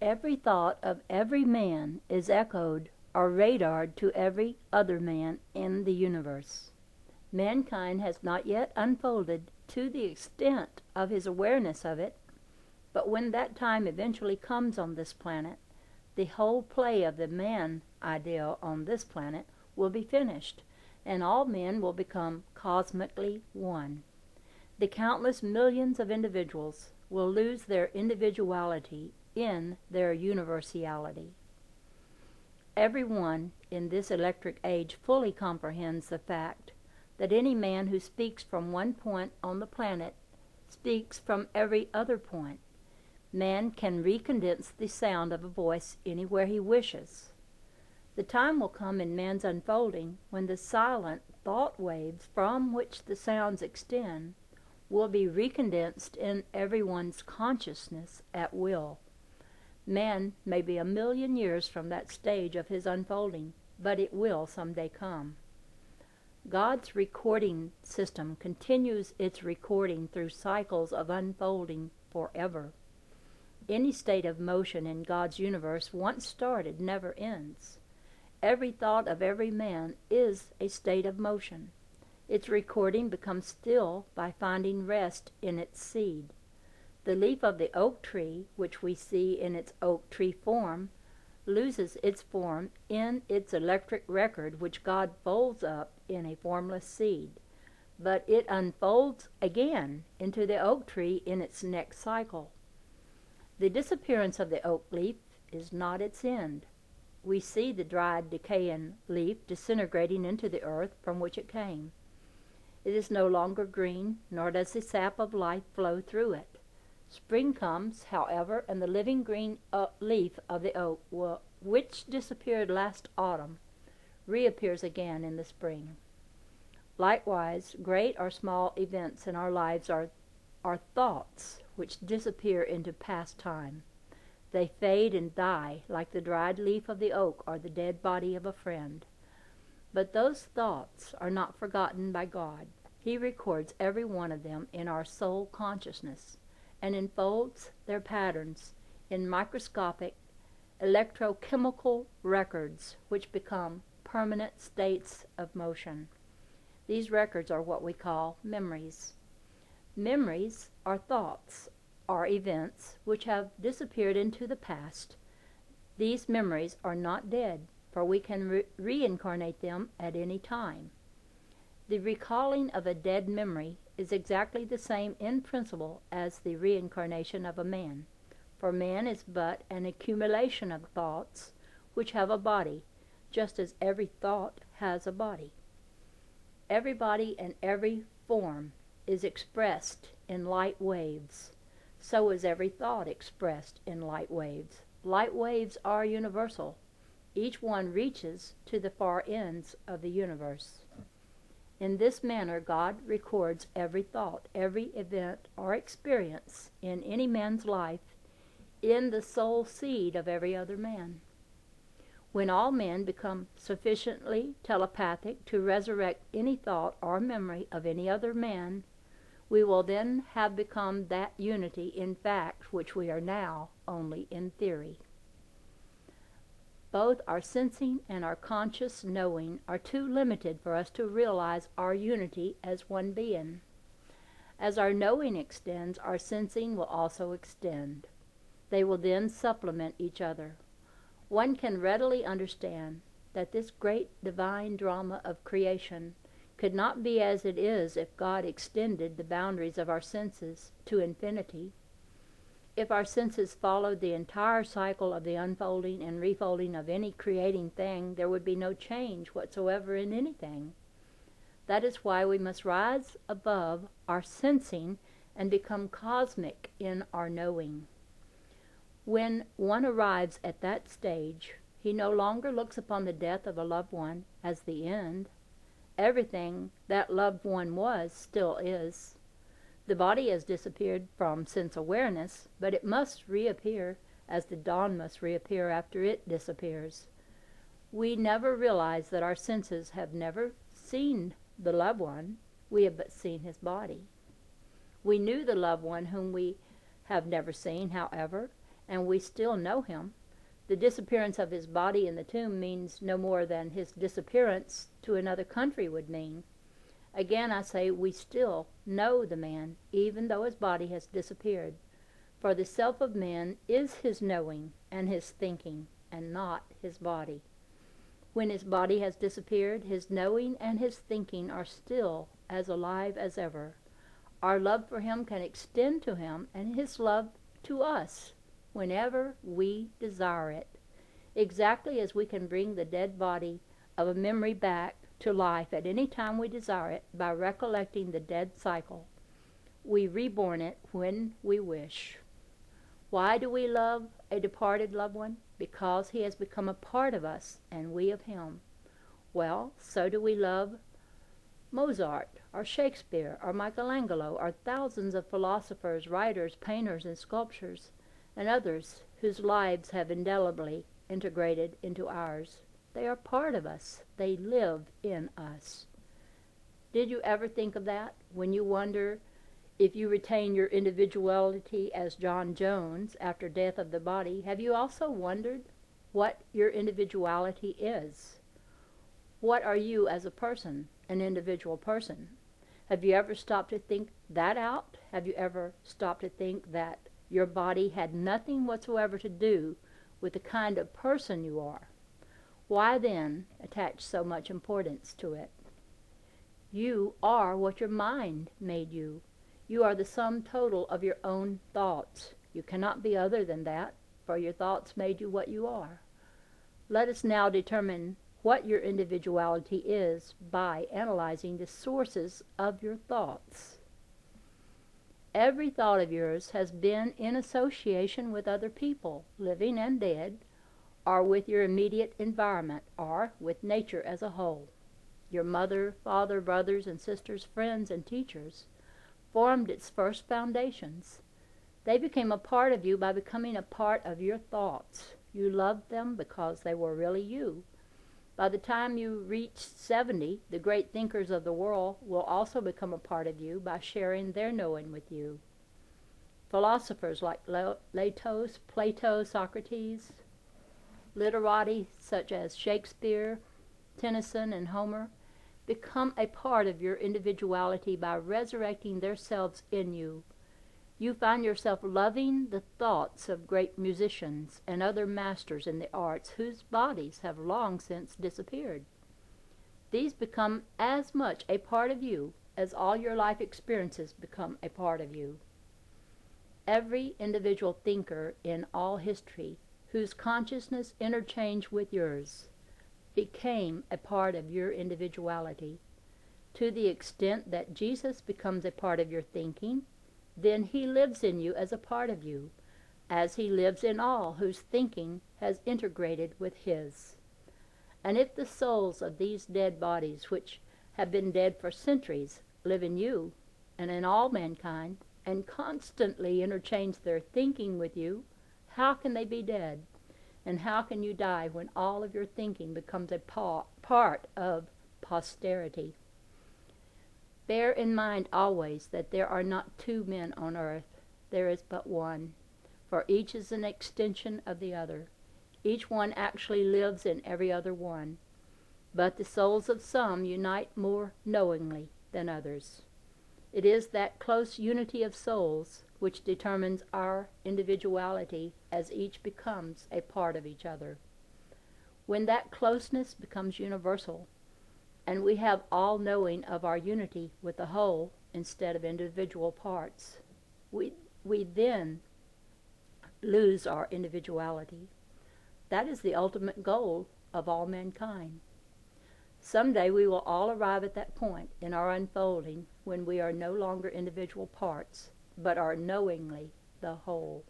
Every thought of every man is echoed or radared to every other man in the universe. Mankind has not yet unfolded to the extent of his awareness of it, but when that time eventually comes on this planet, the whole play of the man ideal on this planet will be finished, and all men will become cosmically one. The countless millions of individuals will lose their individuality in their universality. Everyone in this electric age fully comprehends the fact that any man who speaks from one point on the planet speaks from every other point. Man can recondense the sound of a voice anywhere he wishes. The time will come in man's unfolding when the silent thought waves from which the sounds extend will be recondensed in everyone's consciousness at will. Man may be 1,000,000 years from that stage of his unfolding, but it will someday come. God's recording system continues its recording through cycles of unfolding forever. Any state of motion in God's universe once started never ends. Every thought of every man is a state of motion. Its recording becomes still by finding rest in its seed. The leaf of the oak tree, which we see in its oak tree form, loses its form in its electric record, which God folds up in a formless seed. But it unfolds again into the oak tree in its next cycle. The disappearance of the oak leaf is not its end. We see the dried, decaying leaf disintegrating into the earth from which it came. It is no longer green, nor does the sap of life flow through it. Spring comes, however, and the living green leaf of the oak, which disappeared last autumn, reappears again in the spring. Likewise, great or small events in our lives are thoughts which disappear into past time. They fade and die like the dried leaf of the oak or the dead body of a friend. But those thoughts are not forgotten by God. He records every one of them in our soul consciousness and enfolds their patterns in microscopic electrochemical records which become permanent states of motion. These records are what we call memories. Memories are thoughts or events which have disappeared into the past. These memories are not dead, for we can reincarnate them at any time. The recalling of a dead memory is exactly the same in principle as the reincarnation of a man, for man is but an accumulation of thoughts which have a body, just as every thought has a body. Every body and every form is expressed in light waves. So is every thought expressed in light waves. Light waves are universal. Each one reaches to the far ends of the universe. In this manner, God records every thought, every event or experience in any man's life in the soul seed of every other man. When all men become sufficiently telepathic to resurrect any thought or memory of any other man, we will then have become that unity in fact which we are now only in theory. Both our sensing and our conscious knowing are too limited for us to realize our unity as one being. As our knowing extends, our sensing will also extend. They will then supplement each other. One can readily understand that this great divine drama of creation could not be as it is if God extended the boundaries of our senses to infinity. If our senses followed the entire cycle of the unfolding and refolding of any creating thing, there would be no change whatsoever in anything. That is why we must rise above our sensing and become cosmic in our knowing. When one arrives at that stage, he no longer looks upon the death of a loved one as the end. Everything that loved one was still is. The body has disappeared from sense awareness, but it must reappear as the dawn must reappear after it disappears. We never realize that our senses have never seen the loved one. We have but seen his body. We knew the loved one whom we have never seen, however, and we still know him. The disappearance of his body in the tomb means no more than his disappearance to another country would mean. Again, I say we still know the man, even though his body has disappeared. For the self of man is his knowing and his thinking, and not his body. When his body has disappeared, his knowing and his thinking are still as alive as ever. Our love for him can extend to him, and his love to us, whenever we desire it, exactly as we can bring the dead body of a memory back to life at any time we desire it by recollecting the dead cycle. We reborn it when we wish. Why do we love a departed loved one? Because he has become a part of us and we of him. Well, so do we love Mozart or Shakespeare or Michelangelo or thousands of philosophers, writers, painters, and sculptors, and others whose lives have indelibly integrated into ours. They are part of us. They live in us. Did you ever think of that when you wonder if you retain your individuality as John Jones after death of the body? Have you also wondered what your individuality is? What are you as a person, an individual person? Have you ever stopped to think that out? Have you ever stopped to think that your body had nothing whatsoever to do with the kind of person you are? Why then attach so much importance to it? You are what your mind made you. You are the sum total of your own thoughts. You cannot be other than that, for your thoughts made you what you are. Let us now determine what your individuality is by analyzing the sources of your thoughts. Every thought of yours has been in association with other people, living and dead, or with your immediate environment, or with nature as a whole. Your mother, father, brothers and sisters, friends and teachers formed its first foundations. They became a part of you by becoming a part of your thoughts. You loved them because they were really you. By the time you reach 70, the great thinkers of the world will also become a part of you by sharing their knowing with you. Philosophers like Plato, Socrates, literati such as Shakespeare, Tennyson, and Homer become a part of your individuality by resurrecting themselves in you. You find yourself loving the thoughts of great musicians and other masters in the arts whose bodies have long since disappeared. These become as much a part of you as all your life experiences become a part of you. Every individual thinker in all history whose consciousness interchanged with yours became a part of your individuality. To the extent that Jesus becomes a part of your thinking, then he lives in you as a part of you, as he lives in all whose thinking has integrated with his. And if the souls of these dead bodies, which have been dead for centuries, live in you and in all mankind, and constantly interchange their thinking with you, how can they be dead? And how can you die when all of your thinking becomes a part of posterity? Bear in mind always that there are not two men on earth. There is but one, for each is an extension of the other. Each one actually lives in every other one. But the souls of some unite more knowingly than others. It is that close unity of souls which determines our individuality as each becomes a part of each other. When that closeness becomes universal, and we have all knowing of our unity with the whole instead of individual parts, we then lose our individuality. That is the ultimate goal of all mankind. Someday we will all arrive at that point in our unfolding when we are no longer individual parts, but are knowingly the whole.